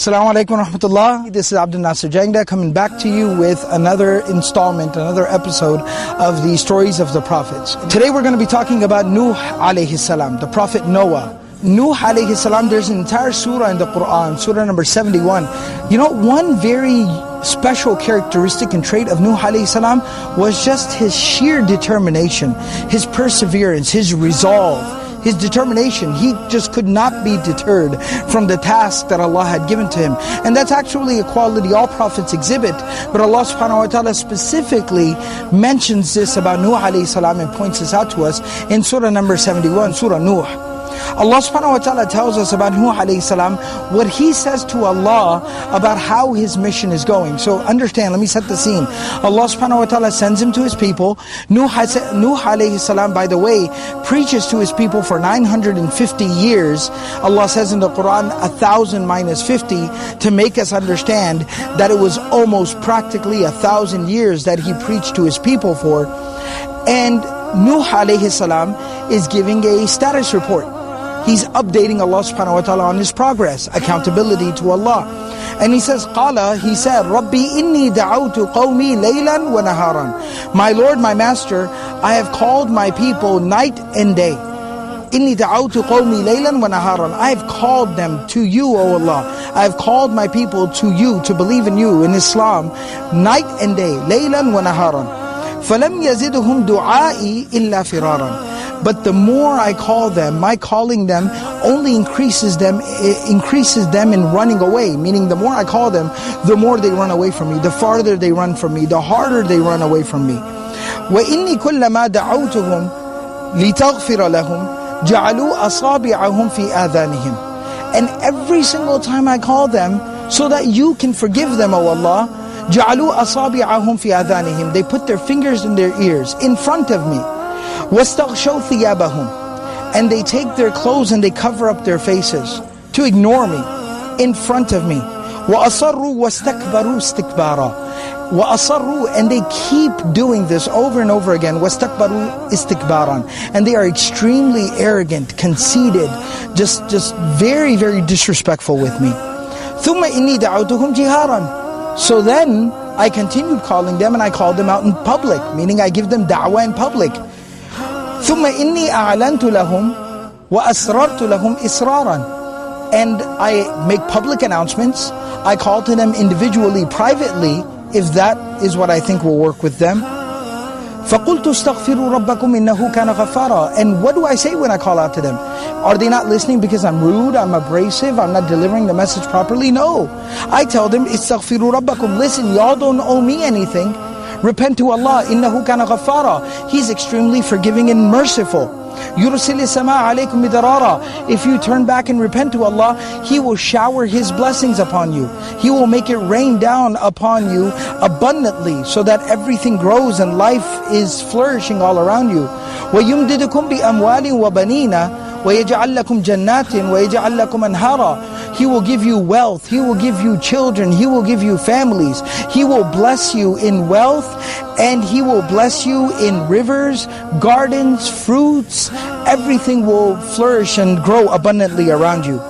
Assalamu alaikum wa rahmatullah. This is Abdul Nasir Jangda coming back to you with another installment, another episode of the stories of the prophets. Today we're going to be talking about Nuh alayhi salam, the prophet Noah. Nuh alayhi salam, there's an entire surah in the Quran, surah number 71. You know, one very special characteristic and trait of Nuh alayhi salam was just his sheer determination, his perseverance, his resolve. His determination. He just could not be deterred from the task that Allah had given to him. And that's actually a quality all prophets exhibit. But Allah subhanahu wa ta'ala specifically mentions this about Nuh alayhi salam and points this out to us in surah number 71, surah Nuh. Allah subhanahu wa ta'ala tells us about Nuh alayhi salam, what he says to Allah about how his mission is going. So understand, let me set the scene. Allah subhanahu wa ta'ala sends him to his people. Nuh alayhi salam, by the way, preaches to his people for 950 years. Allah says in the Quran, 1,000 minus 50, to make us understand that it was almost practically 1,000 years that he preached to his people for. And Nuh alayhi salam is giving a status report. He's updating Allah subhanahu wa ta'ala on his progress, accountability to Allah. And he says, Qala, he said, Rabbi inni da'awtu qawmi laylan wa naharan. My Lord, my Master, I have called my people night and day. Inni da'awtu qawmi laylan wa naharan. I have called them to you, O Allah. I have called my people to you, to believe in you, in Islam, night and day, laylan wa naharan. فَلَمْ يَزِدْهُمْ دُعَائِي إِلَّا فِرَارًا. But the more I call them, my calling them only increases them in running away. Meaning the more I call them, the more they run away from me, the farther they run from me, the harder they run away from me. وَإِنِّي كُلَّمَا دَعَوْتُهُمْ لِتَغْفِرَ لَهُمْ جَعَلُوا أَصَابِعَهُمْ فِي آذَانِهِمْ. And every single time I call them, so that you can forgive them, O Allah, جَعَلُوا أَصَابِعَهُمْ فِي آذَانِهِمْ. They put their fingers in their ears, in front of me. وَاسْتَغْشَوْا ثِيَابَهُمْ. And they take their clothes and they cover up their faces to ignore me, in front of me. وَأَصَرُّوا وَاسْتَكْبَرُوا اسْتِكْبَارًا. وَأَصَرُّوا, and they keep doing this over and over again. وَاسْتَكْبَرُوا اسْتِكْبَارًا. And they are extremely arrogant, conceited, just very, very disrespectful with me. ثُمَّ إِنِّي دَعَوْتُهُمْ جِهَارًا. So then I continued calling them, and I called them out in public, meaning I give them da'wah in public. ثُمَّ إِنِّي أَعْلَنْتُ لَهُمْ وَأَسْرَرْتُ لَهُمْ إِسْرَارًا. And I make public announcements. I call to them individually, privately, if that is what I think will work with them. فَقُلْتُ اسْتَغْفِرُوا رَبَّكُمْ إِنَّهُ كَانَ غَفَّارًا. And what do I say when I call out to them? Are they not listening because I'm rude, I'm abrasive, I'm not delivering the message properly? No. I tell them, اسْتَغْفِرُوا رَبَّكُمْ. Listen, y'all don't owe me anything. Repent to Allah. إِنَّهُ كَانَ غَفَّارًا. He's extremely forgiving and merciful. يُرْسِلِ السَّمَاءَ عَلَيْكُمْ مِدْرَارًا. If you turn back and repent to Allah, He will shower His blessings upon you. He will make it rain down upon you abundantly, so that everything grows and life is flourishing all around you. وَيُمْدِدُكُمْ بِأَمْوَالٍ وَبَنِينَ وَيَجْعَلْ لَكُمْ جَنَّاتٍ وَيَجْعَلْ لَكُمْ أَنْهَارًا. He will give you wealth, He will give you children, He will give you families. He will bless you in wealth, and He will bless you in rivers, gardens, fruits. Everything will flourish and grow abundantly around you.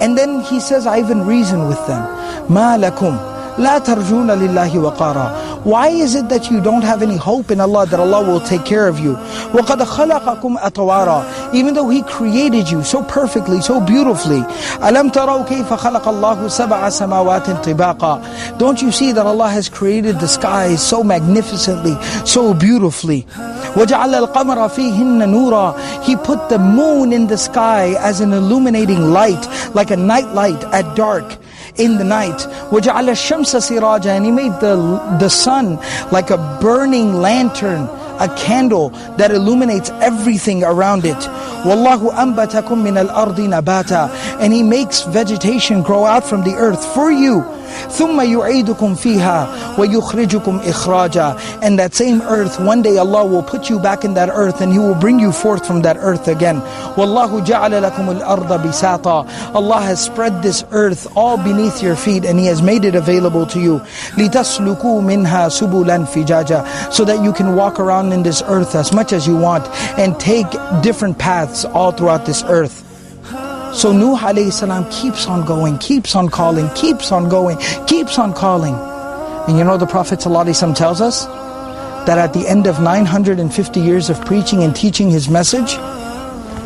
And then He says, I even reason with them. مَا لَكُمْ لَا تَرْجُونَ لِلَّهِ وَقَارًا. Why is it that you don't have any hope in Allah, that Allah will take care of you? وَقَدْ خَلَقَكُمْ أَطْوَارًا. Even though He created you so perfectly, so beautifully. أَلَمْ تَرَوْا كَيْفَ خَلَقَ اللَّهُ سَبْعَ سَمَاوَاتٍ طِبَاقًا. Don't you see that Allah has created the skies so magnificently, so beautifully? وَجَعَلَ الْقَمَرَ فِيهِنَّ نُورًا. He put the moon in the sky as an illuminating light, like a night light at dark, in the night. وَجَعَلَ الشَّمْسَ سِرَاجًا. And He made the sun like a burning lantern, a candle that illuminates everything around it. وَاللَّهُ أَنْبَتَكُم مِّنَ الْأَرْضِ نَبَاتًا. And He makes vegetation grow out from the earth for you. ثُمَّ يُعِيدُكُمْ فِيهَا وَيُخْرِجُكُمْ إِخْرَاجًا. And that same earth, one day Allah will put you back in that earth, and He will bring you forth from that earth again. وَاللَّهُ جَعَلَ لَكُمُ الْأَرْضَ بِسَاطًا. Allah has spread this earth all beneath your feet, and He has made it available to you. لِتَسْلُكُوا مِنْهَا سُبُلًا فِجَاجًا. So that you can walk around in this earth as much as you want, and take different paths all throughout this earth. So Nuh alayhi salam keeps on going, keeps on calling, keeps on going, keeps on calling. And you know the Prophet ﷺ tells us that at the end of 950 years of preaching and teaching his message,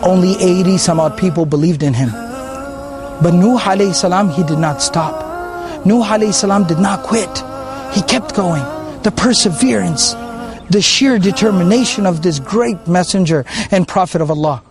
only 80 some odd people believed in him. But Nuh alayhi salam, he did not stop. Nuh alayhi salam did not quit. He kept going. The perseverance, the sheer determination of this great messenger and prophet of Allah.